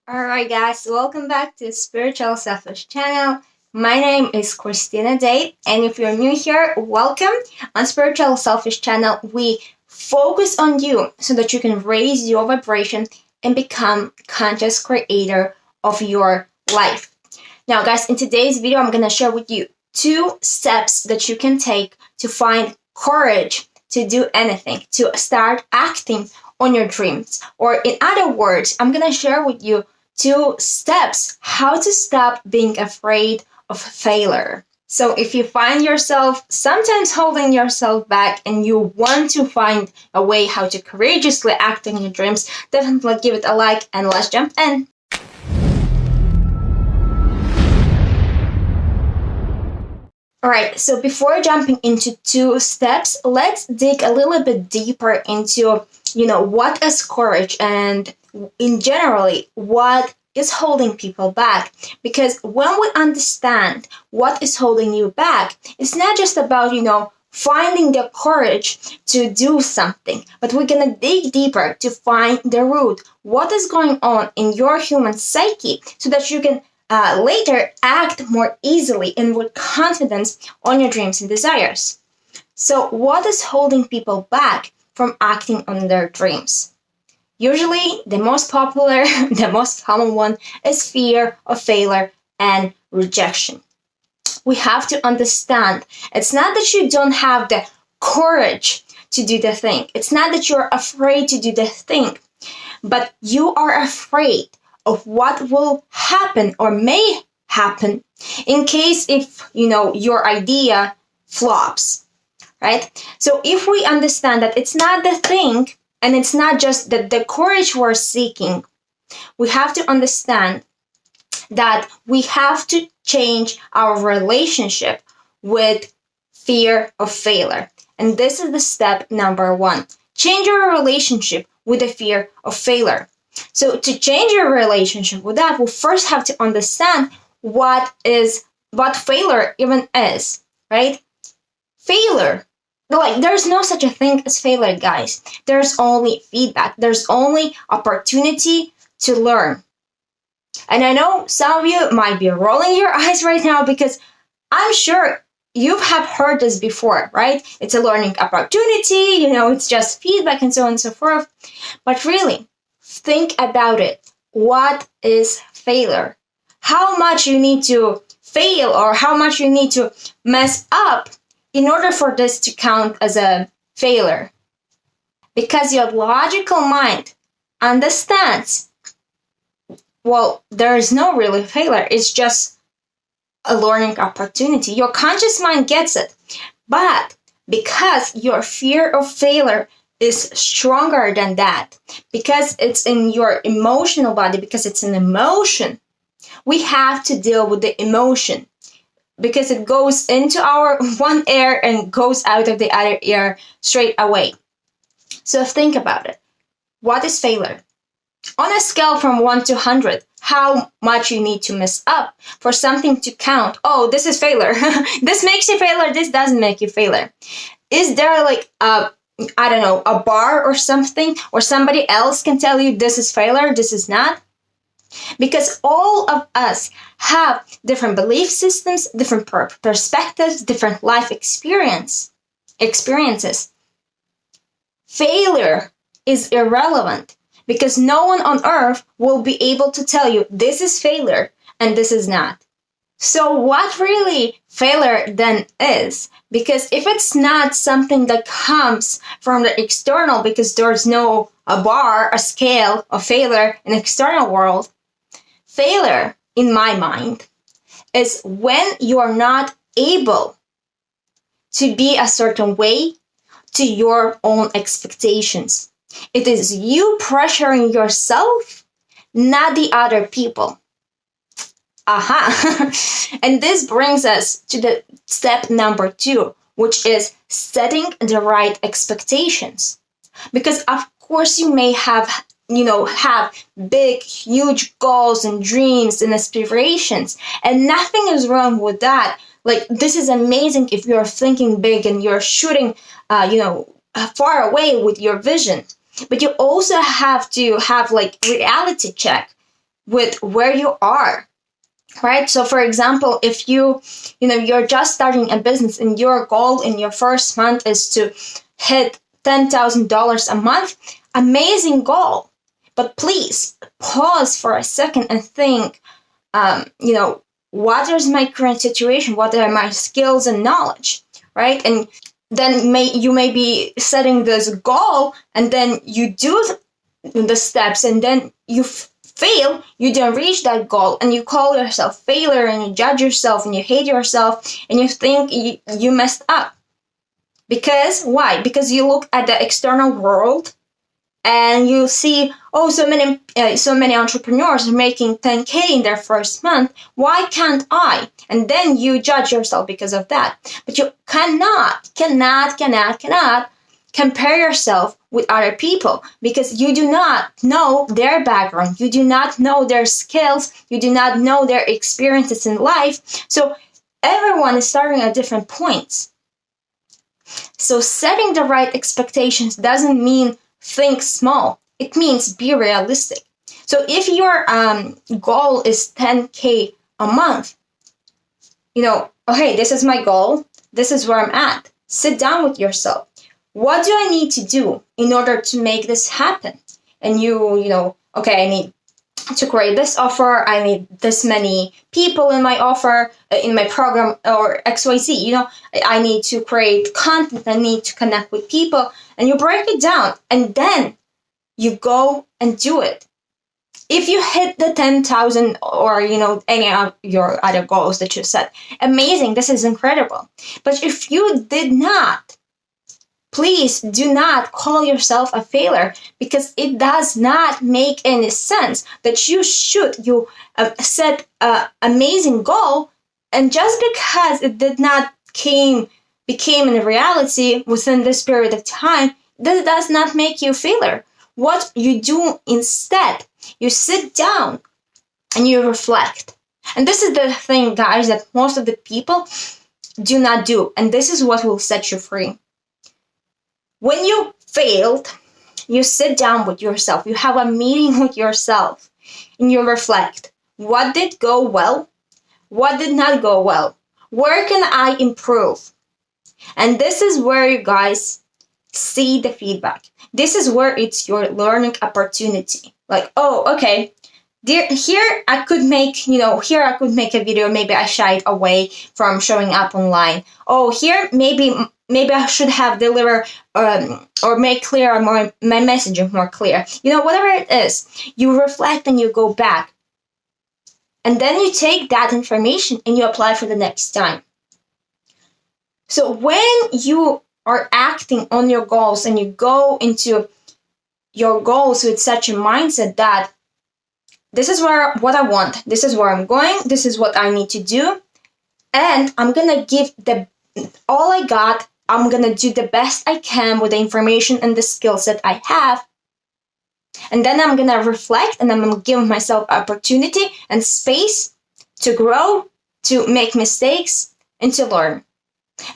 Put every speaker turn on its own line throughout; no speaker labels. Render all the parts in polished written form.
Alright, guys, welcome back to Spiritual Selfish channel. My name is Kristina Day, and if you're new here, welcome. On Spiritual Selfish channel, we focus on you so that you can raise your vibration and become conscious creator of your life. Now, guys, in today's video, I'm gonna share with you 2 steps that you can take to find courage to do anything, to start acting on your dreams. Or in other words, I'm gonna share with you 2 steps how to stop being afraid of failure. So if you find yourself sometimes holding yourself back and you want to find a way how to courageously act on your dreams, definitely give it a like and let's jump in. Alright, so before jumping into 2 steps, let's dig a little bit deeper into, what is courage and in generally what is holding people back. Because when we understand what is holding you back, it's not just about, finding the courage to do something, but we're gonna dig deeper to find the root. What is going on in your human psyche so that you can later act more easily and with confidence on your dreams and desires. So, what is holding people back from acting on their dreams? Usually, the most popular, the most common one is fear of failure and rejection. We have to understand it's not that you don't have the courage to do the thing, it's not that you're afraid to do the thing, but you are afraid of what will happen or may happen in case if your idea flops, right? So if we understand that it's not the thing and it's not just the courage we're seeking, we have to understand that we have to change our relationship with fear of failure. And this is the step number 1. Change your relationship with the fear of failure. So to change your relationship with that, we first have to understand what failure even is, right? Failure. There's no such a thing as failure, guys. There's only feedback. There's only opportunity to learn. And I know some of you might be rolling your eyes right now because I'm sure you have heard this before, right? It's a learning opportunity, it's just feedback and so on and so forth. But really, think about it. What is failure? How much you need to fail or how much you need to mess up in order for this to count as a failure? Because your logical mind understands, there is no really failure. It's just a learning opportunity. Your conscious mind gets it. But because your fear of failure is stronger than that, because it's in your emotional body, because it's an emotion, we have to deal with the emotion because it goes into our one ear and goes out of the other ear straight away. So think about it. What is failure? On a scale from 1 to 100, how much you need to mess up for something to count? Oh, this is failure. This makes you failure. This doesn't make you failure. Is there a bar or something, or somebody else can tell you this is failure, this is not? Because all of us have different belief systems, different perspectives, different life experiences. Failure is irrelevant because no one on earth will be able to tell you this is failure and this is not. So what really failure then is? Because if it's not something that comes from the external, because there's no a bar, a scale of failure in the external world, failure, in my mind, is when you're not able to be a certain way to your own expectations. It is you pressuring yourself, not the other people. Aha! And this brings us to the step number 2, which is setting the right expectations. Because of course you may have big, huge goals and dreams and aspirations, and nothing is wrong with that. This is amazing if you're thinking big and you're shooting, far away with your vision. But you also have to have reality check. with where you are, right? So for example, if you're just starting a business and your goal in your first month is to hit $10,000 a month, amazing goal. But please pause for a second and think, what is my current situation? What are my skills and knowledge, right? And then you may be setting this goal, and then you do the steps, and then you fail, you don't reach that goal, and you call yourself failure, and you judge yourself, and you hate yourself, and you think you messed up. Because why? Because you look at the external world and you see, oh, so many entrepreneurs are making 10K in their first month. Why can't I? And then you judge yourself because of that. But you cannot compare yourself with other people, because you do not know their background, you do not know their skills, you do not know their experiences in life. So everyone is starting at different points. So setting the right expectations doesn't mean think small. It means be realistic. So if your goal is 10K a month, okay, this is my goal. This is where I'm at. Sit down with yourself. What do I need to do in order to make this happen? And okay, I need to create this offer. I need this many people in my offer, in my program, or XYZ. I need to create content. I need to connect with people. And you break it down, and then you go and do it. If you hit the 10,000 or, any of your other goals that you set, amazing, this is incredible. But if you did not, please do not call yourself a failure, because it does not make any sense that you set an amazing goal, and just because it did not became a reality within this period of time, that does not make you a failure. What you do instead, you sit down and you reflect. And this is the thing, guys, that most of the people do not do. And this is what will set you free. When you failed, you sit down with yourself. You have a meeting with yourself and you reflect. What did go well? What did not go well? Where can I improve? And this is where you guys see the feedback. This is where it's your learning opportunity. Like, oh, okay, here I could make a video. Maybe I shied away from showing up online. Oh, here maybe I should have delivered or make clear my messaging more clear. Whatever it is, you reflect and you go back. And then you take that information and you apply for the next time. So when you are acting on your goals and you go into your goals with such a mindset that this is what I want, this is where I'm going, this is what I need to do, and I'm gonna give all I got, I'm gonna do the best I can with the information and the skills that I have, and then I'm gonna reflect and I'm gonna give myself opportunity and space to grow, to make mistakes, and to learn.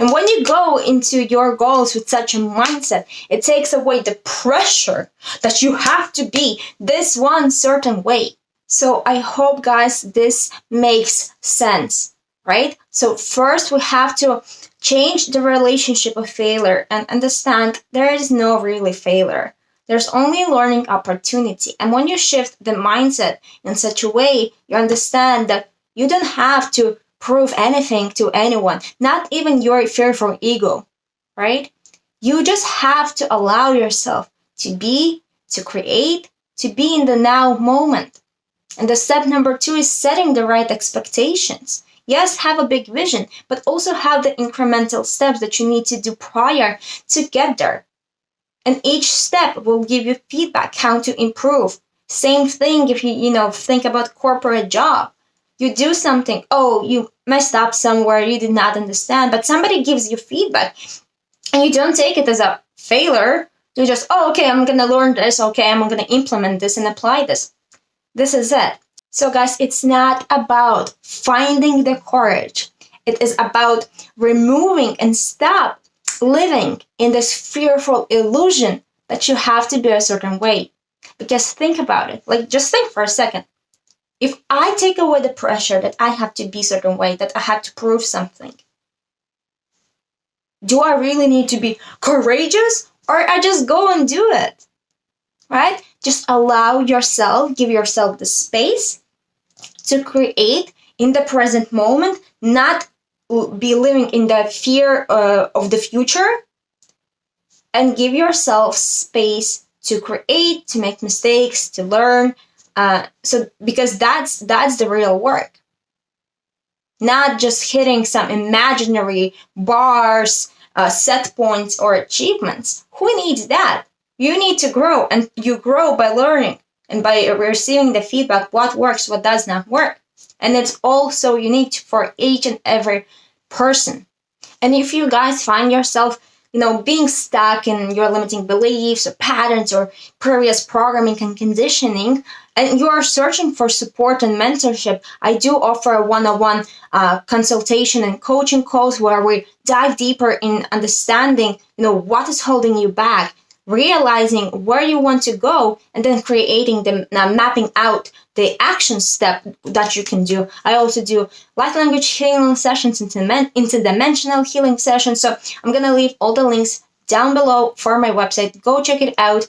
And when you go into your goals with such a mindset, it takes away the pressure that you have to be this one certain way. So I hope, guys, this makes sense, right? So first we have to change the relationship of failure and understand there is no really failure. There's only learning opportunity. And when you shift the mindset in such a way, you understand that you don't have to prove anything to anyone, not even your fearful ego, right? You just have to allow yourself to be, to create, to be in the now moment. And the step number 2 is setting the right expectations. Yes, have a big vision, but also have the incremental steps that you need to do prior to get there. And each step will give you feedback, how to improve. Same thing if you think about corporate job. You do something, oh, you messed up somewhere, you did not understand, but somebody gives you feedback and you don't take it as a failure. You just, oh, okay, I'm going to learn this. Okay, I'm going to implement this and apply this. This is it. So guys, it's not about finding the courage. It is about removing and stop living in this fearful illusion that you have to be a certain way. Because think about it. Just think for a second. If I take away the pressure that I have to be a certain way, that I have to prove something, do I really need to be courageous, or I just go and do it? Right? Just allow yourself, give yourself the space to create in the present moment, not be living in the fear of the future, and give yourself space to create, to make mistakes, to learn. So because that's the real work, not just hitting some imaginary bars, set points, or achievements. Who needs that? You need to grow, and you grow by learning and by receiving the feedback, what works, what does not work. And it's also unique for each and every person. And if you guys find yourself, being stuck in your limiting beliefs or patterns or previous programming and conditioning, and you are searching for support and mentorship, I do offer a one-on-one consultation and coaching calls where we dive deeper in understanding, what is holding you back, realizing where you want to go, and then creating mapping out the action step that you can do. I also do light language healing sessions, interdimensional healing sessions. So I'm going to leave all the links down below for my website. Go check it out.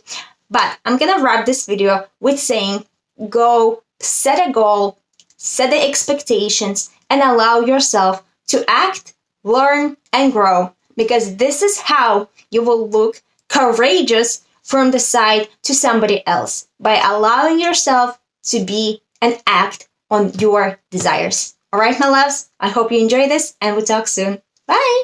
But I'm going to wrap this video with saying, go set a goal, set the expectations, and allow yourself to act, learn, and grow. Because this is how you will look courageous from the side to somebody else, by allowing yourself to be and act on your desires. All right, my loves, I hope you enjoy this, and we'll talk soon. Bye!